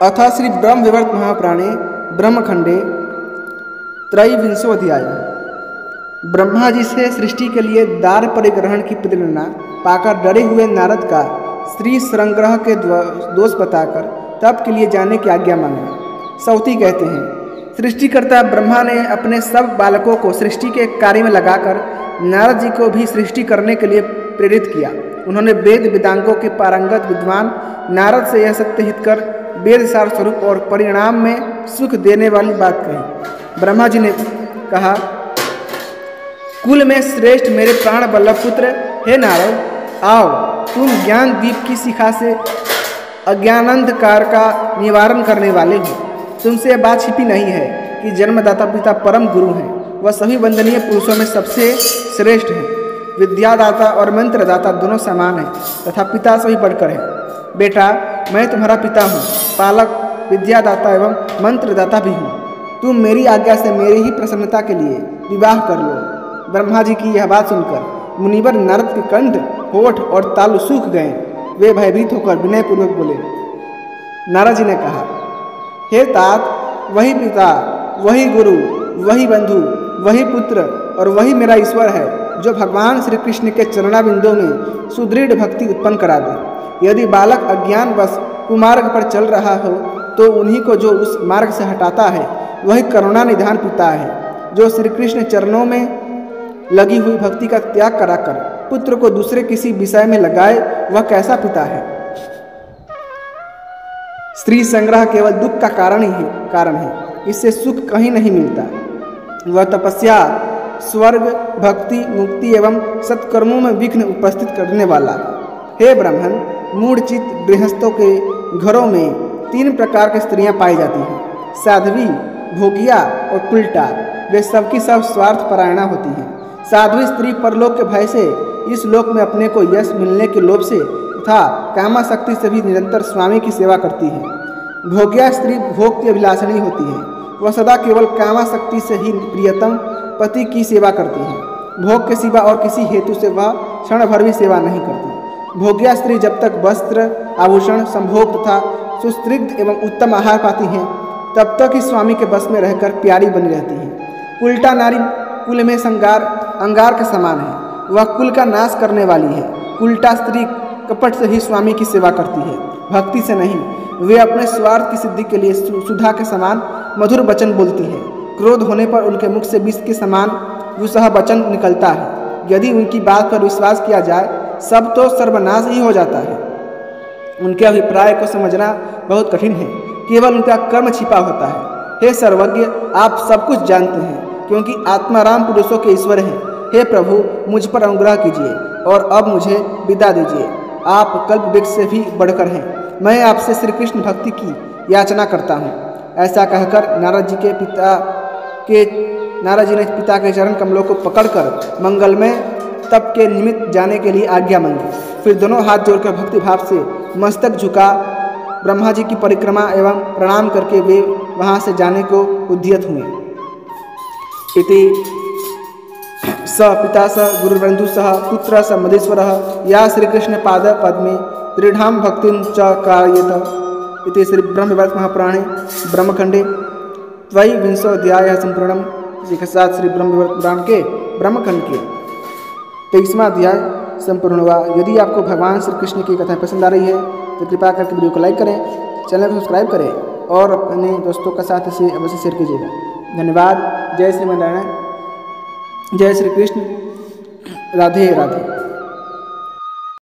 अथ श्री ब्रह्म विवर्त महापुराणे ब्रह्मखंडे त्रयोविंशोऽध्याय। ब्रह्मा जी से सृष्टि के लिए दार परिग्रहण की प्रेरणा पाकर डरे हुए नारद का श्री संग्रह के दोष बताकर तप के लिए जाने की आज्ञा मांगी। सौती कहते हैं, सृष्टिकर्ता ब्रह्मा ने अपने सब बालकों को सृष्टि के कार्य में लगाकर नारद जी को भी सृष्टि करने के लिए प्रेरित किया। उन्होंने वेद वेदांगों के पारंगत विद्वान नारद से यह सत्य हित कर वेद सार स्वरूप और परिणाम में सुख देने वाली बात कही। ब्रह्मा जी ने कहा, कुल में श्रेष्ठ मेरे प्राण वल्लभ पुत्र हे नारद, आओ तुम ज्ञान दीप की शिखा से अज्ञानांधकार का निवारण करने वाले हो। तुमसे यह बात छिपी नहीं है कि जन्मदाता पिता परम गुरु हैं। वह सभी वंदनीय पुरुषों में सबसे श्रेष्ठ हैं। विद्यादाता और मंत्रदाता दोनों समान हैं तथा पिता से भी बढ़कर है। बेटा, मैं तुम्हारा पिता हूँ, पालक, विद्यादाता एवं मंत्रदाता भी हूँ। तुम मेरी आज्ञा से मेरी ही प्रसन्नता के लिए विवाह कर लो। ब्रह्मा जी की यह बात सुनकर मुनिवर नारद के कंठ, होठ और तालु सूख गए। वे भयभीत होकर विनयपूर्वक बोले। नारद जी ने कहा, हे तात, वही पिता, वही गुरु, वही बंधु, वही पुत्र और वही मेरा ईश्वर है जो भगवान श्री कृष्ण के चरणाबिंदों में सुदृढ़ भक्ति उत्पन्न करा दे। यदि बालक अज्ञानवश कुमार्ग पर चल रहा हो तो उन्हीं को जो उस मार्ग से हटाता है वही करुणा निधान पिता है। जो श्री कृष्ण चरणों में लगी हुई भक्ति का त्याग कराकर पुत्र को दूसरे किसी विषय में लगाए वह कैसा पिता है। स्त्री संग्रह केवल दुख का कारण है, इससे सुख कहीं नहीं मिलता। वह तपस्या, स्वर्ग, भक्ति, मुक्ति एवं सत्कर्मों में विघ्न उपस्थित करने वाला। हे ब्राह्मण, मूढ़चित गृहस्थों के घरों में 3 प्रकार की स्त्रियां पाई जाती हैं, साध्वी, भोगिया और कुलटा। वे सबकी सब स्वार्थ परायणा होती हैं। साध्वी स्त्री परलोक के भय से इस लोक में अपने को यश मिलने के लोभ से तथा कामाशक्ति से भी निरंतर स्वामी की सेवा करती है। भोगिया स्त्री भोग की अभिलाषणी होती है। वह सदा केवल कामाशक्ति से ही प्रियतम पति की सेवा करती है। भोग के सिवा और किसी हेतु से वह क्षण भर भी सेवा नहीं करती। भोग्या स्त्री जब तक वस्त्र, आभूषण, संभोग तथा सुस्निग्ध एवं उत्तम आहार पाती हैं तब तक ही स्वामी के बस में रहकर प्यारी बनी रहती है। उल्टा नारी कुल में अंगार के समान है। वह कुल का नाश करने वाली है। उल्टा स्त्री कपट से ही स्वामी की सेवा करती है, भक्ति से नहीं। वे अपने स्वार्थ की सिद्धि के लिए सुधा के समान मधुर वचन बोलती है। क्रोध होने पर उनके मुख से विष के समान दुसह वचन निकलता है। यदि उनकी बात पर विश्वास किया जाए सब तो सर्वनाश ही हो जाता है। उनके अभिप्राय को समझना बहुत कठिन है, केवल उनका कर्म छिपा होता है। हे सर्वज्ञ, आप सब कुछ जानते हैं क्योंकि आत्माराम पुरुषों के ईश्वर हैं। हे प्रभु, मुझ पर अनुग्रह कीजिए और अब मुझे विदा दीजिए। आप कल्प वृक्ष से भी बढ़कर हैं। मैं आपसे श्री कृष्ण भक्ति की याचना करता हूँ। ऐसा कहकर नारद जी ने पिता के चरण कमलों को पकड़कर मंगलमय तप के निमित्त जाने के लिए आज्ञा मांगी। फिर दोनों हाथ जोड़कर भक्ति भाव से मस्तक झुका ब्रह्मा जी की परिक्रमा एवं प्रणाम करके वे वहां से जाने को उद्यत हुए। इति स पिता स गुरुबंधु सह पुत्र स मधेश्वर या श्री कृष्ण पाद पद्मे दृढ़ां भक्तिं च कारयेत। इति श्री ब्रह्म विवर्त महापुराणे ब्रह्मखंडे त्रयोविंशोऽध्यायः संपूर्णम्। इसी के साथ श्री ब्रह्म विवर्त पुराण के ब्रह्मखंड के 23वां अध्याय संपूर्ण हुआ। यदि आपको भगवान श्री कृष्ण की कथाएं पसंद आ रही है तो कृपया करके वीडियो को लाइक करें, चैनल को सब्सक्राइब करें और अपने दोस्तों के साथ इसे अवश्य शेयर कीजिएगा। धन्यवाद। जय श्री नारायण, जय श्री कृष्ण, राधे राधे।